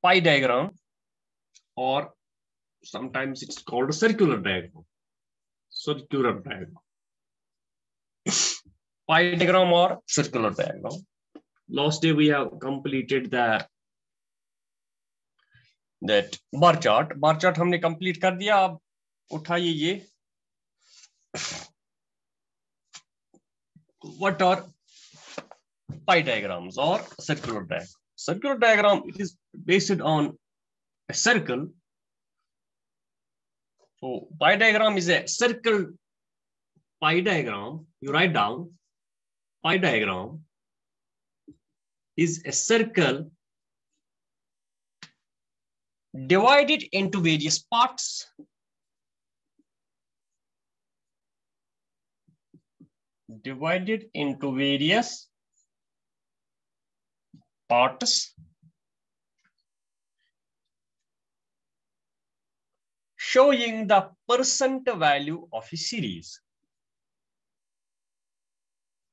pie diagram, or sometimes it's called a circular diagram. Circular diagram. Pie diagram or circular diagram. Last day we have completed that bar chart. Bar chart हमने complete कर दिया. अब उठाइए ये. What are pie diagrams or circular diagram? Circular diagram, it is based on a circle. So pie diagram is a circle. Pie diagram, you write down, pie diagram is a circle divided into various parts. Divided into various parts showing the percent value of a series.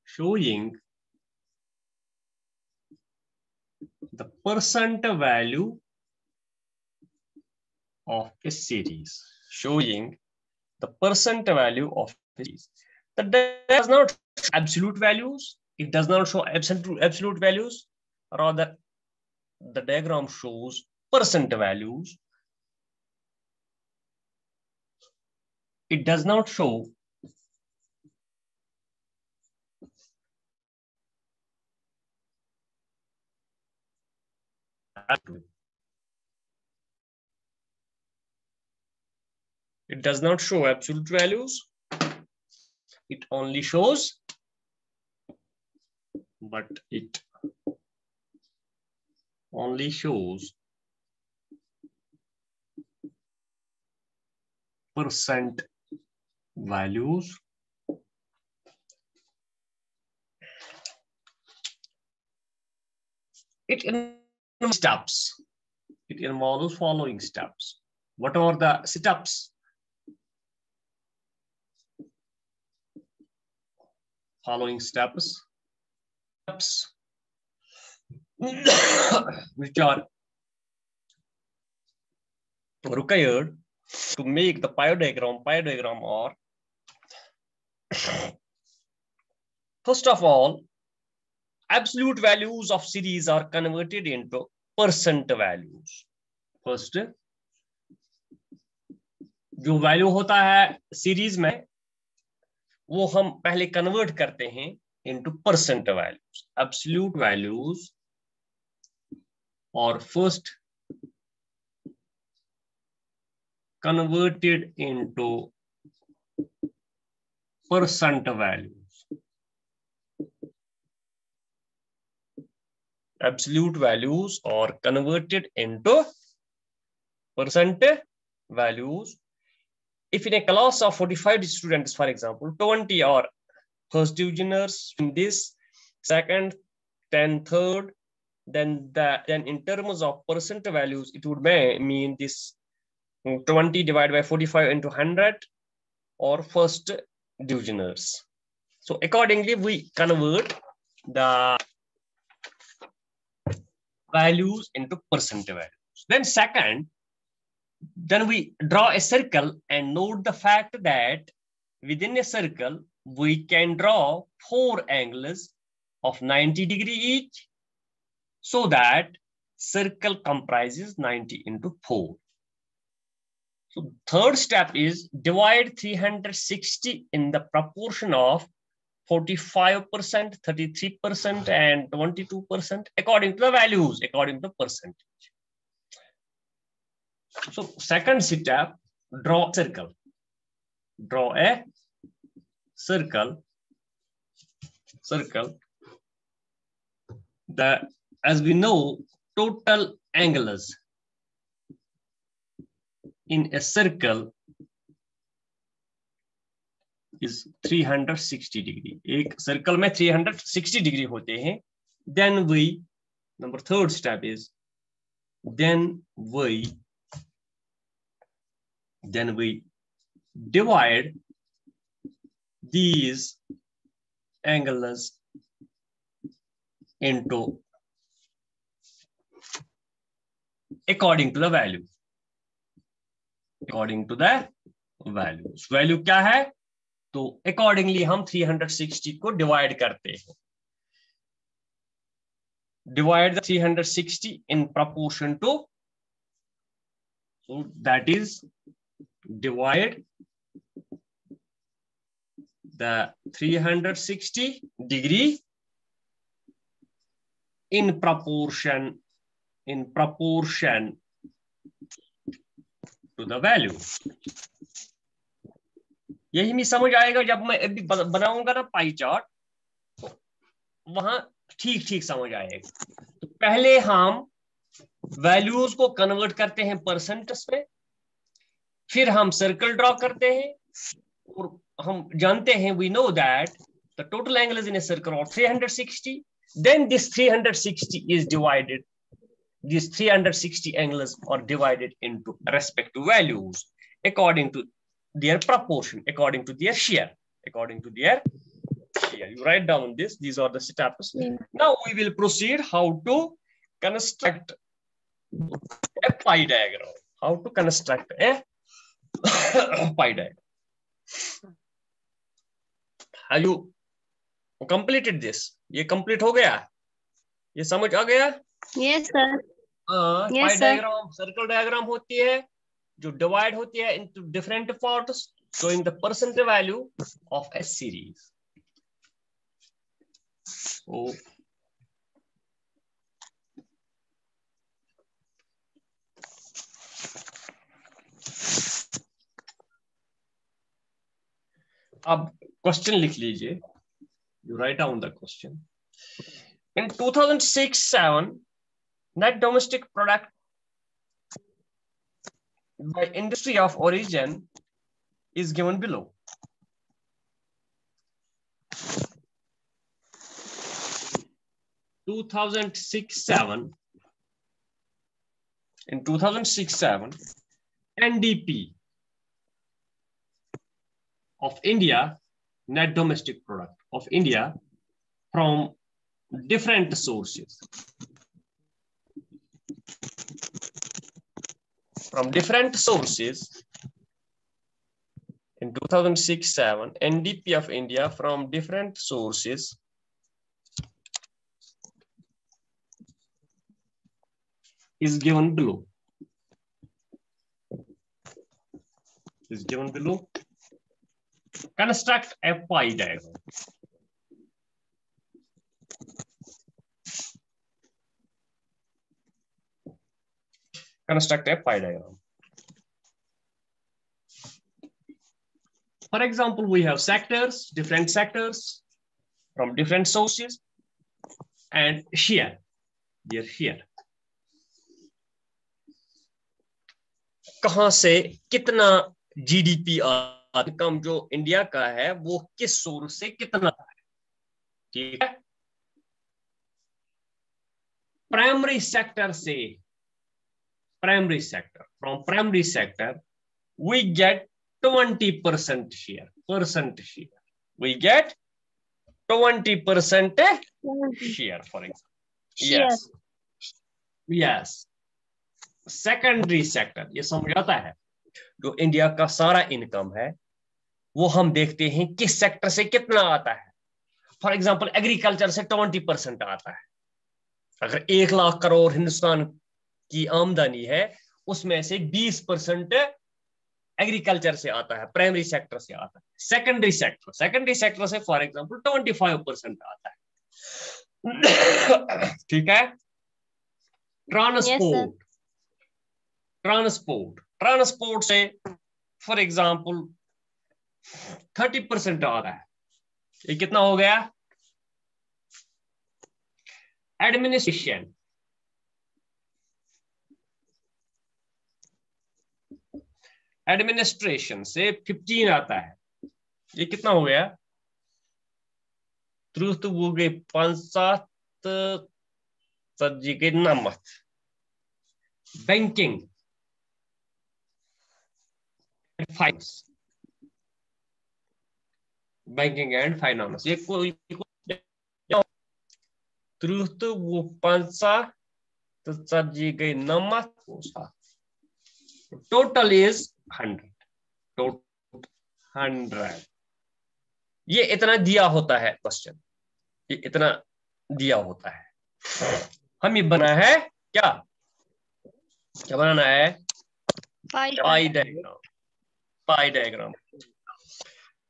Showing the percent value of a series. Showing the percent value of a series. That does not show absolute values. It does not show absolute values. Rather, the diagram shows percent values. It does not show absolute. It does not show absolute values. It only shows, but it only shows percent values. It involves steps. It involves following steps. What are the steps? Following steps. Which are required to make the pie diagram or first of all, absolute values of series are converted into percent values. First, जो value होता है series में वो हम पहले convert करते हैं into percent values. Absolute values or first converted into percent values. Absolute values are converted into percent values. If in a class of 45 students, for example, 20 are first divisioners in this, second, 10, third, then in terms of percent values, it would mean this 20 divided by 45 into 100 or first divisioners. So accordingly, we convert the values into percent values. Then second, then we draw a circle and note the fact that within a circle, we can draw 4 angles of 90 degree each, so that circle comprises 90 into 4. So third step is divide 360 in the proportion of 45%, 33%, and 22% according to the values, according to percentage. So second step, draw a circle. Draw a circle. As we know, total angles in a circle is 360 degree. एक circle में 360 degree होते हैं. Then we, number third step is, then we divide these angles into according to the value, according to the value. Value क्या है, तो accordingly हम 360 को divide करते हैं। Divide the 360 in proportion to, so that is divide the 360 degree in proportion to the value। यही नहीं समझ आएगा जब मैं अभी बनाऊंगा ना पाई चार्ट, तो वहां ठीक ठीक समझ आएगा। तो पहले हम वैल्यूज को कन्वर्ट करते हैं परसेंटेज में, फिर हम सर्कल ड्रॉ करते हैं, और हम जानते हैं we know that the total angle is in a circle of 360, then this 360 is divided, these 360 angles are divided into respective values according to their proportion, according to their share, according to their share. You write down this, these are the steps. Now we will proceed how to construct a pie diagram, how to construct a pie diagram. Have you completed this? ये complete हो गया, ये समझ आ गया? Yes sir. पाई diagram circle diagram होती है जो divide होती है into different parts showing the percentage value of a series. So अब क्वेश्चन लिख लीजिए, you write down the question. In 2006-07 net domestic product by industry of origin is given below. In 2006-07 NDP of India, net domestic product of India from different sources. From different sources in 2006-07 NDP of India from different sources is given below. Is given below. Construct a pie diagram. Construct a pie diagram. For example, we have sectors, different sectors from different sources, and share. Here, share. कहां से कितना GDP income जो India का है वो किस source से कितना है, ठीक है? प्राइमरी सेक्टर से, primary sector, from primary sector we get 20% share, percent share. We get 20% share, for example. Yes. Yes. Secondary sector, ये समझाता है जो इंडिया का सारा इनकम है वो हम देखते हैं किस सेक्टर से कितना आता है। फॉर एग्जाम्पल एग्रीकल्चर से 20% आता है। अगर 1 लाख करोड़ हिंदुस्तान की आमदनी है उसमें से 20% एग्रीकल्चर से आता है, प्राइमरी सेक्टर से आता है। सेकेंडरी सेक्टर से फॉर एग्जांपल 25% आता है, ठीक है? ट्रांसपोर्ट से फॉर एग्जांपल 30% आ रहा है। ये कितना हो गया? एडमिनिस्ट्रेशन से 15 आता है। ये कितना हो गया? त्रुत वो गए 5-7 सज्जी के नमक। बैंकिंग एंड फाइनेंस ये कोई त्रुत वो 5-7 तो 4 गई 9 टोटल इज 100 टोटल 100। ये इतना दिया होता है क्वेश्चन, ये इतना दिया होता है। हमें बना है क्या बनाना है? पाई डायग्राम। पाई डायग्राम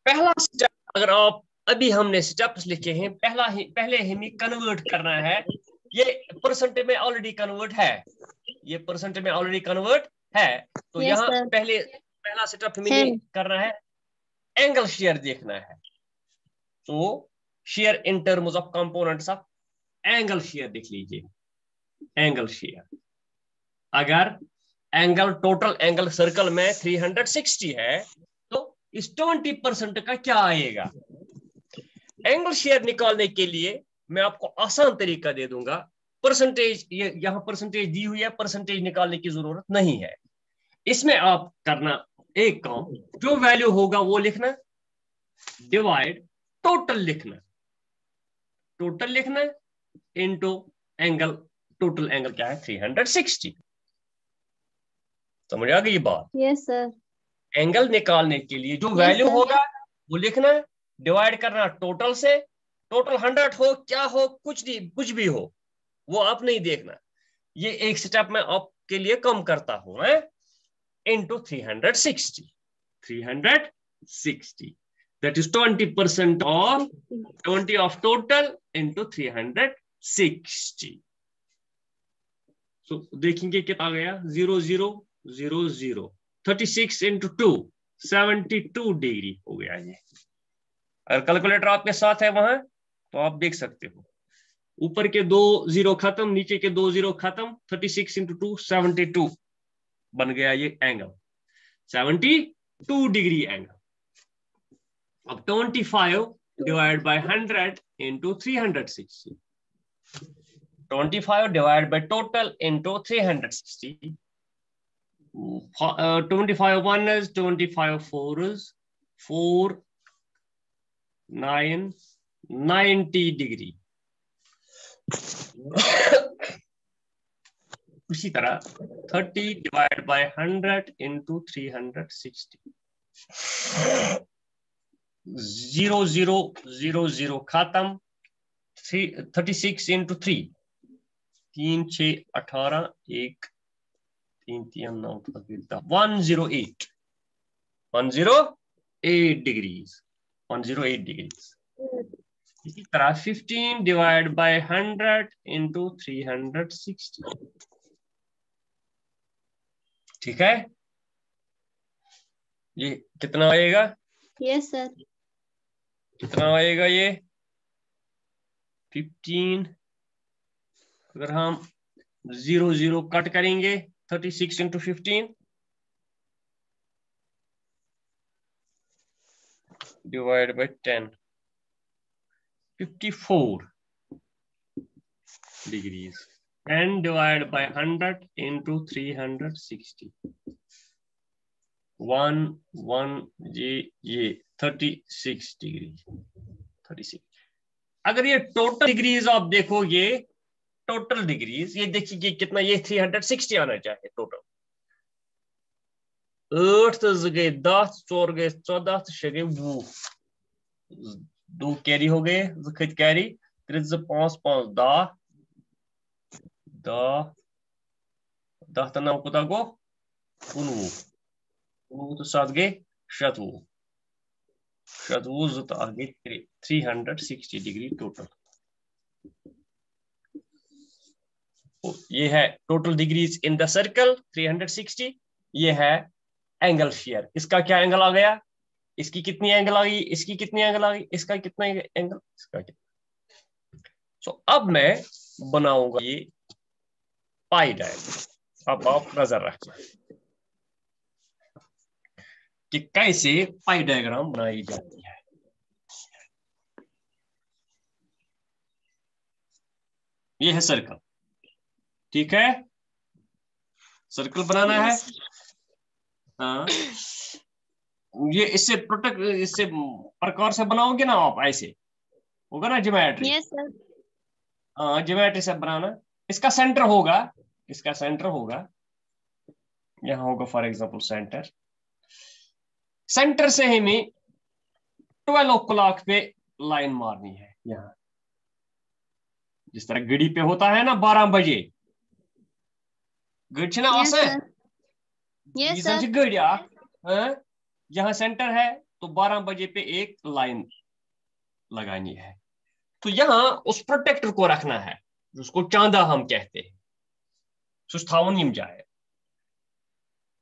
पहला स्टेप, अगर आप अभी हमने स्टेप्स लिखे हैं, पहले हमें कन्वर्ट करना है। ये परसेंटेज में ऑलरेडी कन्वर्ट है, ये परसेंटेज में ऑलरेडी कन्वर्ट है। तो यहाँ पहला स्टेप हमें ये करना है, एंगल शेयर देखना है। तो share in terms of components of angle share देख लीजिए। एंगल शेयर, अगर एंगल टोटल एंगल सर्कल में 360 है तो इस 20% का क्या आएगा? एंगल शेयर निकालने के लिए मैं आपको आसान तरीका दे दूंगा। परसेंटेज, ये यहां परसेंटेज दी हुई है, परसेंटेज निकालने की जरूरत नहीं है। इसमें आप करना एक काम, जो वैल्यू होगा वो लिखना, डिवाइड टोटल लिखना, टोटल लिखना इनटू एंगल, टोटल एंगल क्या है? 360। समझ आ गई ये बात? Yes sir. एंगल निकालने के लिए जो वैल्यू होगा वो लिखना, डिवाइड करना टोटल से। टोटल 100 हो, क्या हो, कुछ भी हो, वो आप नहीं देखना। ये एक स्टेप में आपके लिए कम करता हूं मैं, into 360। 360 that is 20% of 20 of total into 360। तो देखेंगे कितना आ गया? 0 0 0 0। 36 इंटू 2 72 डिग्री हो गया ये। अगर कैलकुलेटर आपके साथ है वहां तो आप देख सकते हो, ऊपर के 2 0 खत्म, नीचे के 2 0 खत्म। 36 इंटू 2 72 बन गया ये एंगल, 72 डिग्री एंगल। अब 25 divide by 100 into 360। 25 divided by total into 360. 25 1 is 25 4 is 4 9 90 degree. उसी तरह 30 divided by 100 into 360। 0 0 0 0 खत्म। 36 into 3 3 6 18 1 3 3 9 108 108 डिग्रीज 108 डिग्रीज। इसी तरह 15 डिवाइड बाय 100 इंटू 360। ठीक है, ये कितना आएगा? Yes sir. कितना आएगा ये? 15। अगर हम 0 0 कट करेंगे, 36 into 15 divide by 10, 54 degrees. 10 divide by 100 into 360 1 1 ये 36 डिग्री। 36। अगर ये टोटल डिग्रीज आप देखोगे, टोटल डिग्रीज ये देखिए कितना, ये 360 आना चाहिए टोटल। 8 तो गए 10, 4 गए 14, 6 गए 20, 2 कैरी हो गए, 2 खत कैरी, 3 5 5 10 10 10 तो 9 कोता गो 19 तो 7 गए 27 27 तो आ गए 360 डिग्री टोटल। ये है total degrees in the circle 360। ये है एंगल शेयर। इसका क्या एंगल आ गया? इसकी कितनी एंगल आ गई? इसकी कितनी एंगल आ गई? इसका कितना एंगल? इसका कितना? सो अब मैं बनाऊंगा ये पाई डायग्राम। अब आप नजर रखना कि कैसे पाई डायग्राम बनाई जाती है। ये है सर्कल, ठीक है, सर्कल बनाना है। हाँ, ये इससे प्रोटेक्ट, इससे प्रकार से बनाओगे ना आप, ऐसे होगा ना ज्योमेट्री। Yes sir. हाँ, ज्योमेट्री से बनाना। इसका सेंटर होगा इसका सेंटर होगा, यहां होगा फॉर एग्जांपल सेंटर। सेंटर से हमें 12 o'clock पे लाइन मारनी है। यहां जिस तरह घड़ी पे होता है ना 12 बजे, घड़ी ना Yes, आसान, sir. Yes, ये sir. घड़ी यहाँ सेंटर है तो 12 बजे पे एक लाइन लगानी है। तो यहाँ उस प्रोटेक्टर को रखना है, उसको चांदा हम कहते हैं, सो थावन यम जाए।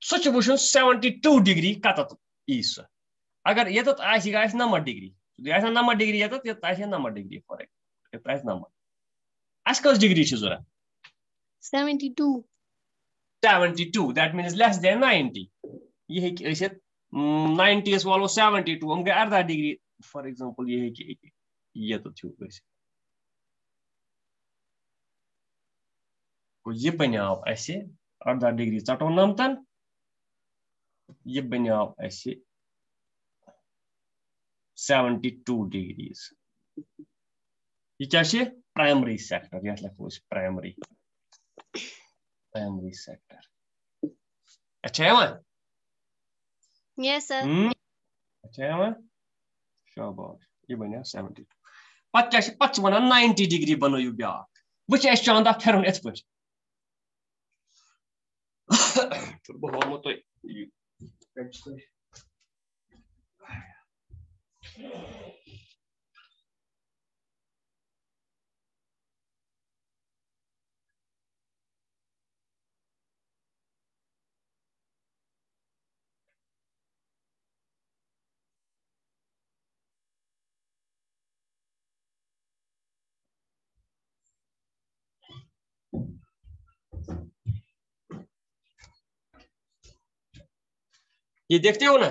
सच वुचन 72 डिग्री कतत ईस, अगर ये 90 डिग्री, 90 डिग्री ये 90 डिग्री फॉर एग्जांपल 90 अस कस डिग्री जरूरत 72. 72, दैट मीन्स लेस देन 90। ये है 90 वालो 72 हम गए 18 डिग्री फॉर एग्जांपल। ये है कि ये तो थी ये बनियाव ऐसे 18 डिग्री चटो नमतन, ये बनियाव ऐसे 72 डिग्रीज। ये क्या है प्राइमरी सेक्टर, ये लिखो प्राइमरी सेक्टर। अच्छा है वहां? Yes, sir. अच्छा है वहां, शाबाश, ये बनिया 72। पत क्या पत 90 डिग्री बनोयू ब्या वो चांदा फिर इत पे बह वो तो ये देखते हो ना,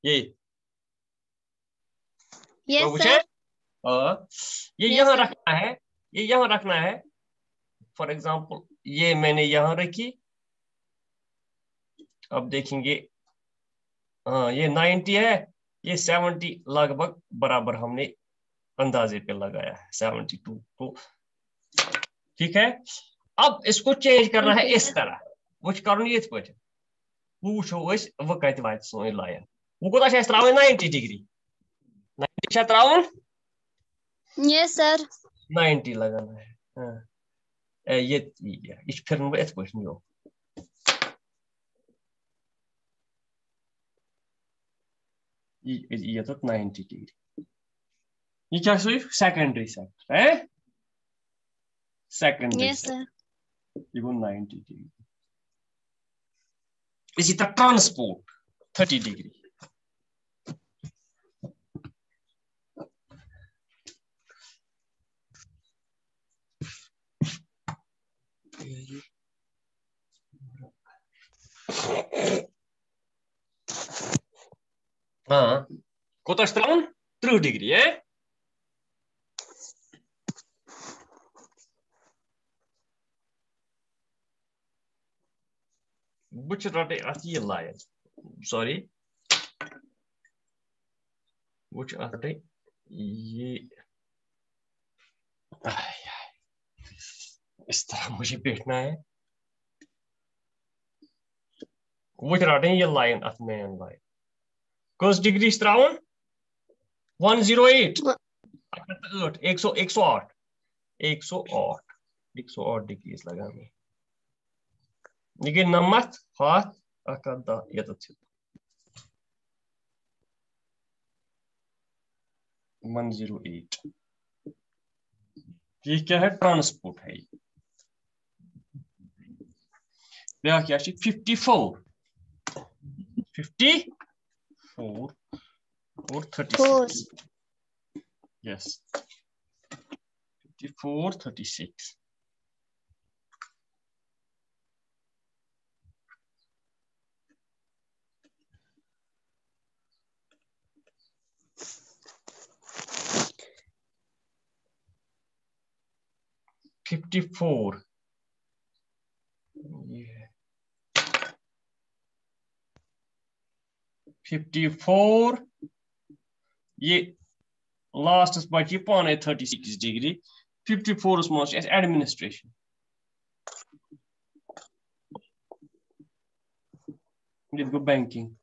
ये Yes, तो sir. ये Yes, यहां sir. रखना है, ये यहां रखना है। फॉर एग्जांपल ये मैंने यहां रखी, अब देखेंगे हाँ ये 90 है, ये 70 लगभग बराबर हमने अंदाजे पे लगाया है 72 तो ठीक है। अब इसको चेंज करना है Okay, इस sir. तरह, वो कर पे वो वो कत वा सोन लाइन, वो कोता त्रा 90 डिग्री, 90 त्रा Yes, sir. 90 लगाना है। हाँ ये फिर इत पे यो ये तो 90 डिग्री। ये क्या सेकेंडरी सेक्टर है, सेकेंडरी Yes, sir. सेक्टर ये गो 90 डिग्री। इसी तरह ट्रांसपोर्ट 30 डिग्री। हाँ कोता 30 डिग्री है। Which rate at ये लाइन सॉरी which rate ये इस तरह मुझे बैठना है। which rate ये लाइन at मेन लाइन कस डिग्री त्रा 108 108 डिग्री लगाने ये गई 90 हाथ 10 ये 108। ये क्या है ट्रांसपोर्ट है। ब्या क्या 54 or 36 yes 54 36 54 54 ये लास्ट बची पाने 36 डिग्री 54 मज administration Let's go banking.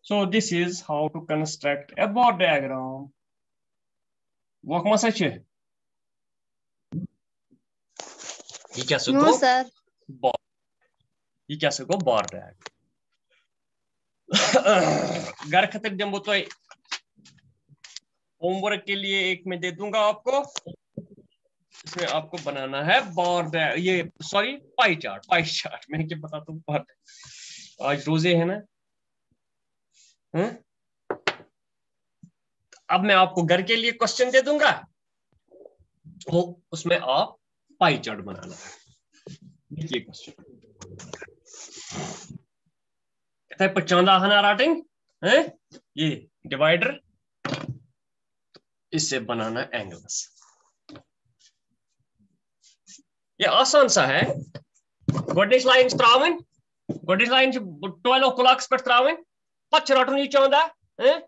So this is how to construct a bar diagram. Walk ma sache. Ye kya se No, go sir. bar. Ye kya se go bar diagram. घर खतर जम्बो तो homework के लिए एक मैं दे दूंगा आपको, इसमें आपको बनाना है बार ये सॉरी पाई चार्ट मैंने क्या बताता हूँ बार। आज रोजे है ना। अब मैं आपको घर के लिए क्वेश्चन दे दूंगा, वो उसमें आप पाई चार्ट बनाना है। देखिए क्वेश्चन चांदा हना राटिंग है, ये डिवाइडर, इससे बनाना एंगल्स। ये आसान सा है। गोडनिश लाइन त्रावन, गोडनिश लाइन 12 o'clock पे त्रावन, पच रटन ये चांदा है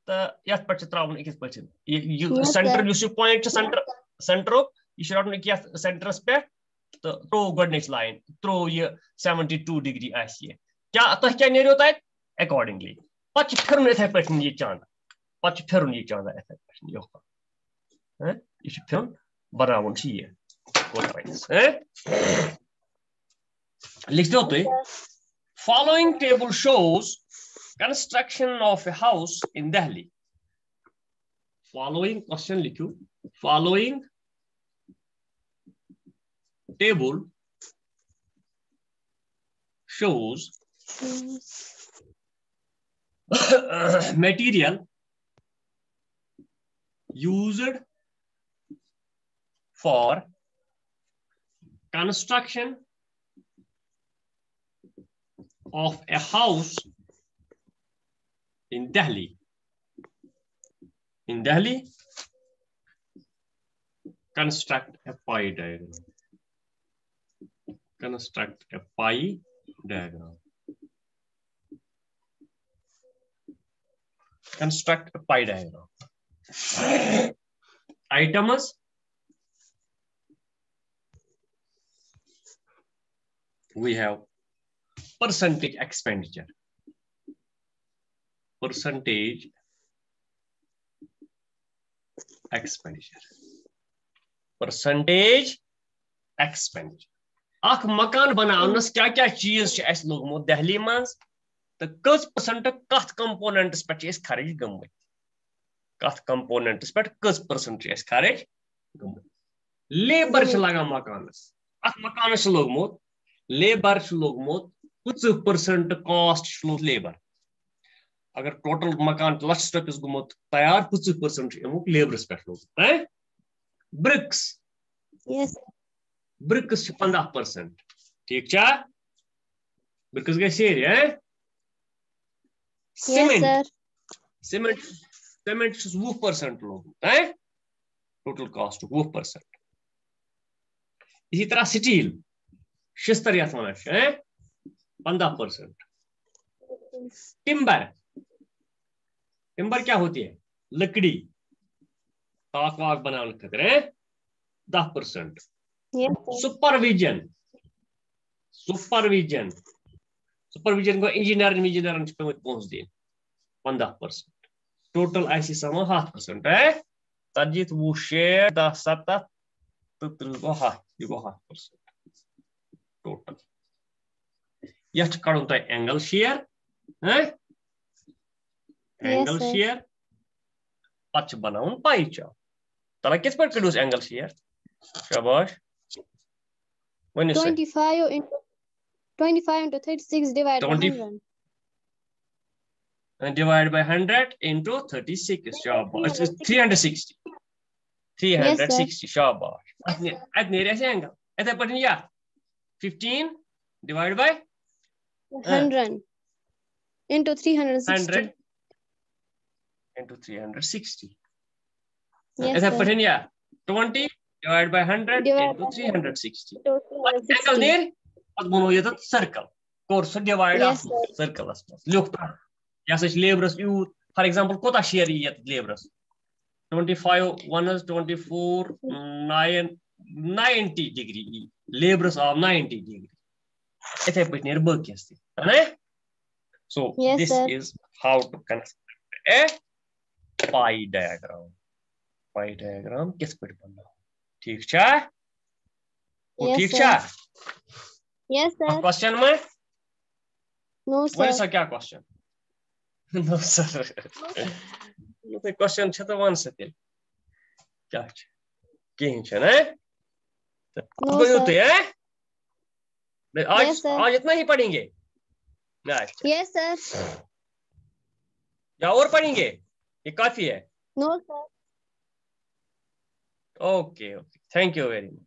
तो यत पे त्रावन इकिस पे ये सेंटर युस पॉइंट सेंटर ये रटन इकिस सेंटरस पे तो थ्रो गोडनिश लाइन थ्रो ये 72 डिग्री आसी क्या तो क्या नेरो तत अकॉर्डिंगली पच फिरन इथे पे ये चांदा, पच फिरन ये चांदा इथे पे यो है ये फिरन बनावन ये लिख दो तो following table shows construction of a house in Delhi. Following question लिखो, following table shows material used for construction of a house in Delhi. In Delhi, construct a pie diagram. Construct a pie diagram. Construct a pie diagram. Items. We have percentage expenditure. Percentage expenditure. Percentage expenditure. आख मकान बनावनस क्या क्या चीज अस लोगमो दिल्ली मज तो कस percent कथ components पे खर्च गमत, कथ कंपोनेंट्स पे कस परसेंट खर्च गमत। लेबर लगान मकानस, अथ मकानस लोगमोत लेबर लोगमोत 50% कॉस्ट लेबर। अगर टोटल मकान लक्ष रुपये गुमत तैयार 50% अमुक लेबरस पे लोग। ब्रिक्स ब्रिक्स 15%, ठीक चा ब्रिक्स गए सेर है। सीमेंट सीमेंट सीमेंट 20% लोग टोटल कॉस्ट 20%। इसी तरह स्टील शिस्तर यथ वन 15%। टिम्बर, टिम्बर क्या होती है? लकड़ी, ताक वाक बनाने खतरे 10%। सुपरविजन, सुपरविजन सुपरविजन को इंजीनियर पहुंच दे 15%। टोटल ऐसी समा 7% है। 40 वो शेयर 10 7 तो 7% टोटल। यह कड़न तो एंगल शेयर है, एंगल शेयर पच बनाउन पाई चार्ट। तला किस पर करूस एंगल शेयर? शाबाश। 25 into 36 divided by 100. And divide by 100 into 36. Shabash. 360. 360. Shabash. At near angle. At that point, yeah. 15 divided by 100 into 360. 100 into 360. Yes, at that point, yeah. 20 divided by 100 into 360. Angle near. Circle. Course divide circle. Look, yes, laborers you, for example, kota share yet laborers. 25 1 is 24 9 90 degree. Laborers are 90 degree. इथे पे नेर बकिस है ना so Yes, this sir. is how to construct a pie diagram किस पे बनना ठीक छा वो Yes, ठीक sir. छा Yes, sir. क्वेश्चन में No, वही sir. सा क्या क्वेश्चन नो सर तो क्वेश्चन छ तो वन से क्या कहीं छ ना No, गयो sir. तो है आज Yes, sir. आज इतना ही पढ़ेंगे अच्छा Yes, sir. या और पढ़ेंगे ये काफी है No, sir. Okay okay thank you very much